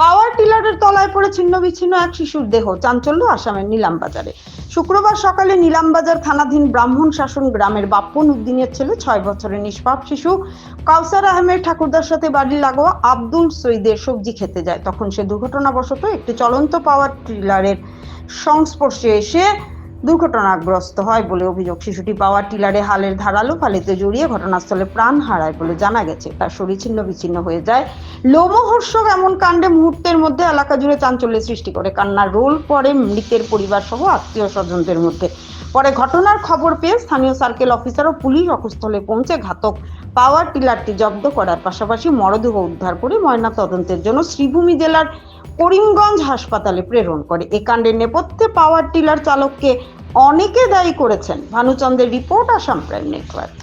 পাওয়ার টিলারের তলায় পড়ে ছিন্ন বিচ্ছিন্ন এক শিশুর দেহ, চাঞ্চল্য আসামের নিলামবাজারে। শুক্রবার সকালে নিলামবাজার থানাধীন ব্রাহ্মণ শাসন গ্রামের বাপ্পন উদ্দিনের ছেলে 6 বছরের নিষ্পাপ শিশু কাউসার আহমেদ ঠাকুরদার সাথে বাড়ির লাগোয়া আব্দুল সৈদের সবজি খেতে যায়। তখন সে দুর্ঘটনাবশত একটি চলন্ত পাওয়ার টিলারের সংস্পর্শে এসে দুর্ঘটনাগ্রস্ত হয় বলে অভিযোগ। শিশুটি পাওয়ার টিলারে হালের ধারালো ফালিতে জড়িয়ে ঘটনাস্থলে প্রাণ হারায় বলে জানা গেছে। তার শরীর ছিন্ন বিচ্ছিন্ন হয়ে যায়। লোমহর্ষক এমন কাণ্ডে মুহূর্তের মধ্যে এলাকা জুড়ে চাঞ্চল্যের সৃষ্টি করে। কান্নার রোল পড়ে মৃতের পরিবার সহ আত্মীয় স্বজনদের মধ্যে। পরে ঘটনার খবর পেয়ে স্থানীয় সার্কেল অফিসার ও পুলিশ ঘটনাস্থলে পৌঁছে ঘাতক পাওয়ার টিলারটি জব্দ করার পাশাপাশি মরদেহ উদ্ধার করে ময়না তদন্তের জন্য শ্রীভূমি জেলার করিমগঞ্জ হাসপাতালে প্রেরণ করে। এ কাণ্ডের নেপথ্যে পাওয়ার টিলার চালককে অনেকে দায়ী করেছেন। ভানুচন্দ্রের রিপোর্ট, আসাম প্রাইম নেটওয়ার্ক।